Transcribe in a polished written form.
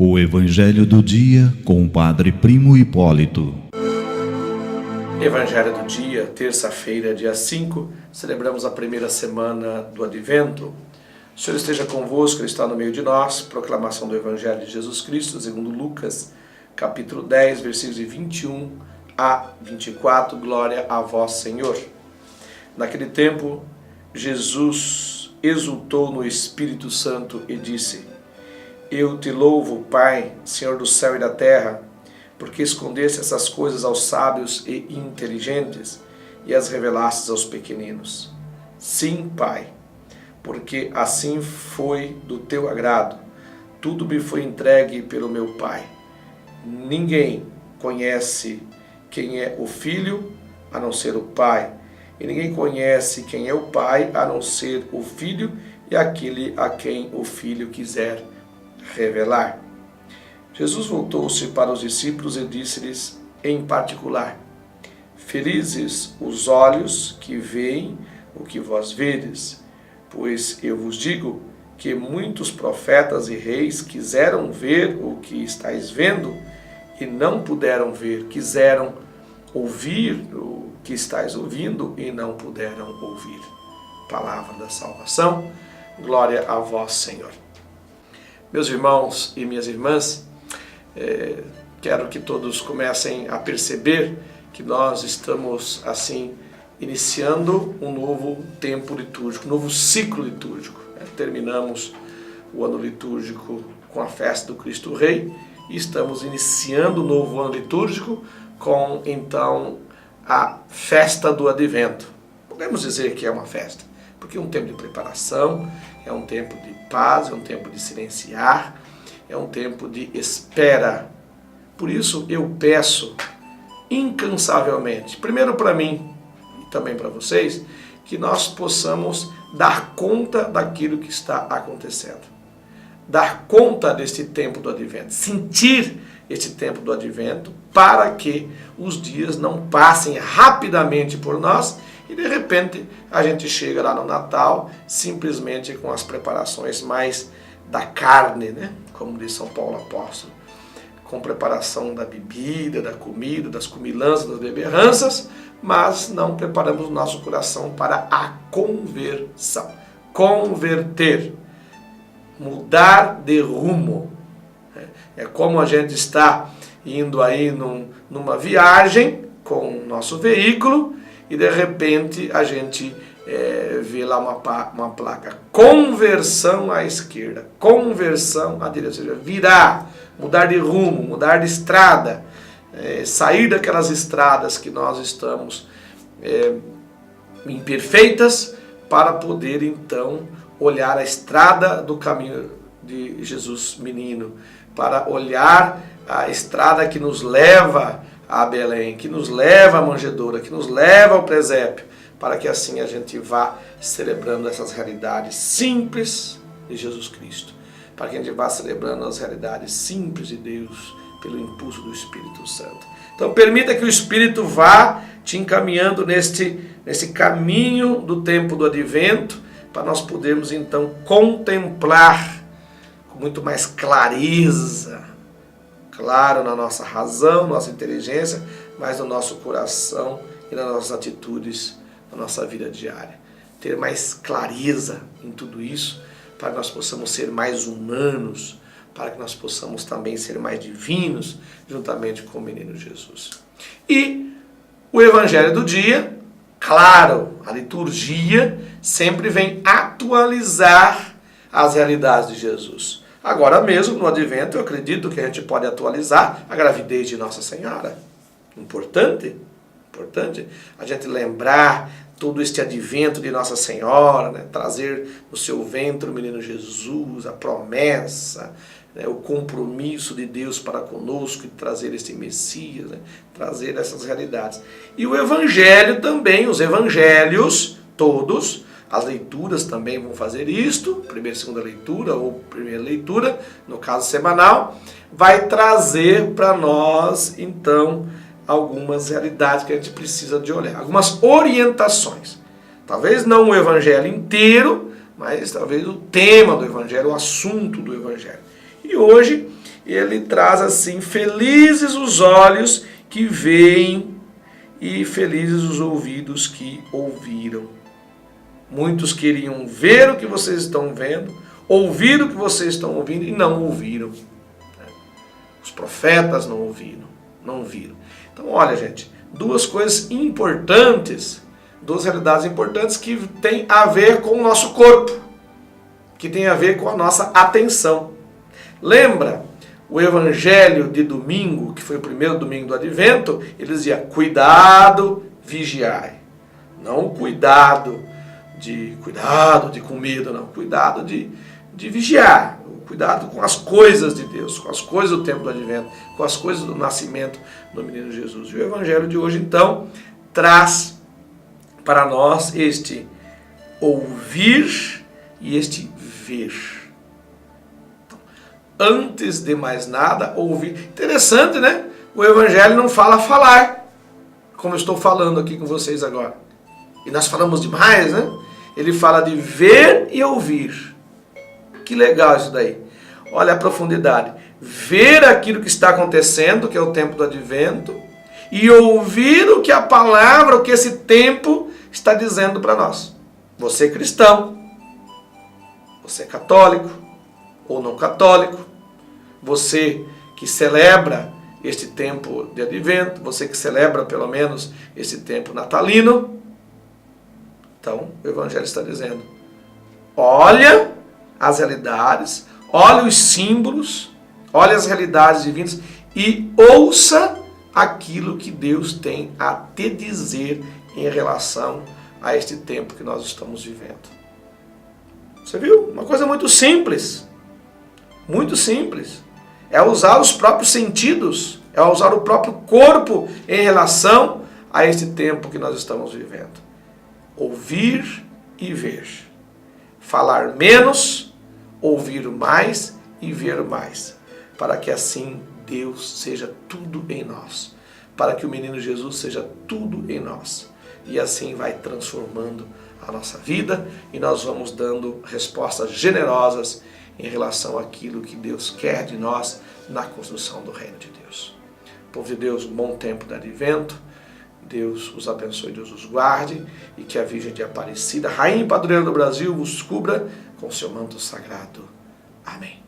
O Evangelho do Dia com o Padre Primo Hipólito. Evangelho do Dia, terça-feira, dia 5, celebramos a primeira semana do Advento. O Senhor esteja convosco, Ele está no meio de nós. Proclamação do Evangelho de Jesus Cristo, segundo Lucas, capítulo 10, versículos de 21 a 24. Glória a vós, Senhor. Naquele tempo, Jesus exultou no Espírito Santo e disse: Eu te louvo, Pai, Senhor do céu e da terra, porque escondeste essas coisas aos sábios e inteligentes e as revelastes aos pequeninos. Sim, Pai, porque assim foi do teu agrado. Tudo me foi entregue pelo meu Pai. Ninguém conhece quem é o Filho, a não ser o Pai, e ninguém conhece quem é o Pai, a não ser o Filho e aquele a quem o Filho quiser revelar. Jesus voltou-se para os discípulos e disse-lhes em particular: Felizes os olhos que veem o que vós vedes, pois eu vos digo que muitos profetas e reis quiseram ver o que estáis vendo e não puderam ver, quiseram ouvir o que estáis ouvindo e não puderam ouvir. Palavra da salvação, glória a vós, Senhor. Meus irmãos e minhas irmãs, quero que todos comecem a perceber que nós estamos, assim, iniciando um novo tempo litúrgico, um novo ciclo litúrgico. Terminamos o ano litúrgico com a festa do Cristo Rei e estamos iniciando o novo ano litúrgico com, então, a festa do Advento. Podemos dizer que é uma festa, porque é um tempo de preparação, é um tempo de paz, é um tempo de silenciar, é um tempo de espera. Por isso eu peço incansavelmente, primeiro para mim e também para vocês, que nós possamos dar conta daquilo que está acontecendo. Dar conta deste tempo do Advento, sentir este tempo do Advento, para que os dias não passem rapidamente por nós e de repente a gente chega lá no Natal simplesmente com as preparações mais da carne, né? Como diz São Paulo Apóstolo, com preparação da bebida, da comida, das comilanças, das beberranças, mas não preparamos o nosso coração para a conversão. Converter, mudar de rumo. É como a gente está indo aí numa viagem com o nosso veículo e de repente a gente vê lá uma placa: conversão à esquerda, conversão à direita, ou seja, virar, mudar de rumo, mudar de estrada, sair daquelas estradas que nós estamos imperfeitas para poder então olhar a estrada do caminho de Jesus menino, para olhar a estrada que nos leva a Belém, que nos leva à manjedoura, que nos leva ao presépio, para que assim a gente vá celebrando essas realidades simples de Jesus Cristo, para que a gente vá celebrando as realidades simples de Deus pelo impulso do Espírito Santo. Então permita que o Espírito vá te encaminhando nesse caminho do tempo do Advento, para nós podermos então contemplar com muito mais clareza, claro, na nossa razão, nossa inteligência, mas no nosso coração e nas nossas atitudes, na nossa vida diária. Ter mais clareza em tudo isso, para que nós possamos ser mais humanos, para que nós possamos também ser mais divinos, juntamente com o menino Jesus. E o Evangelho do dia, claro, a liturgia sempre vem atualizar as realidades de Jesus. Agora mesmo, no Advento, eu acredito que a gente pode atualizar a gravidez de Nossa Senhora. Importante a gente lembrar todo este advento de Nossa Senhora, né? Trazer no seu ventre o menino Jesus, a promessa, né? O compromisso de Deus para conosco e trazer este Messias, né? Trazer essas realidades. E o Evangelho também, os Evangelhos todos, as leituras também vão fazer isto, primeira e segunda leitura, ou primeira leitura, no caso semanal, vai trazer para nós, então, algumas realidades que a gente precisa de olhar, algumas orientações. Talvez não o evangelho inteiro, mas talvez o tema do evangelho, o assunto do evangelho. E hoje ele traz assim: felizes os olhos que veem e felizes os ouvidos que ouviram. Muitos queriam ver o que vocês estão vendo, ouvir o que vocês estão ouvindo e não ouviram. Os profetas não ouviram, não viram. Então, olha, gente, duas coisas importantes, duas realidades importantes que têm a ver com o nosso corpo, que têm a ver com a nossa atenção. Lembra o evangelho de domingo, que foi o primeiro domingo do Advento? Ele dizia: cuidado, vigiai. Não cuidado de com medo, não. Cuidado de vigiar. Cuidado com as coisas de Deus, com as coisas do tempo do Advento, com as coisas do nascimento do menino Jesus. E o evangelho de hoje, então, traz para nós este ouvir e este ver. Então, antes de mais nada, ouvir. Interessante, né? O evangelho não fala falar, como eu estou falando aqui com vocês agora. E nós falamos demais, né? Ele fala de ver e ouvir. Que legal isso daí. Olha a profundidade. Ver aquilo que está acontecendo, que é o tempo do Advento, e ouvir o que a palavra, o que esse tempo está dizendo para nós. Você é cristão, você é católico ou não católico, você que celebra este tempo de Advento, você que celebra pelo menos esse tempo natalino. Então, o evangelho está dizendo: olha as realidades, olha os símbolos, olha as realidades divinas e ouça aquilo que Deus tem a te dizer em relação a este tempo que nós estamos vivendo. Você viu? Uma coisa muito simples. Muito simples. É usar os próprios sentidos, é usar o próprio corpo em relação a este tempo que nós estamos vivendo. Ouvir e ver. Falar menos, ouvir mais e ver mais, para que assim Deus seja tudo em nós, para que o menino Jesus seja tudo em nós, e assim vai transformando a nossa vida e nós vamos dando respostas generosas em relação àquilo que Deus quer de nós na construção do reino de Deus. Povo de Deus, um bom tempo de Advento. Deus os abençoe, Deus os guarde, e que a Virgem de Aparecida, Rainha e Padroeira do Brasil, vos cubra com seu manto sagrado. Amém.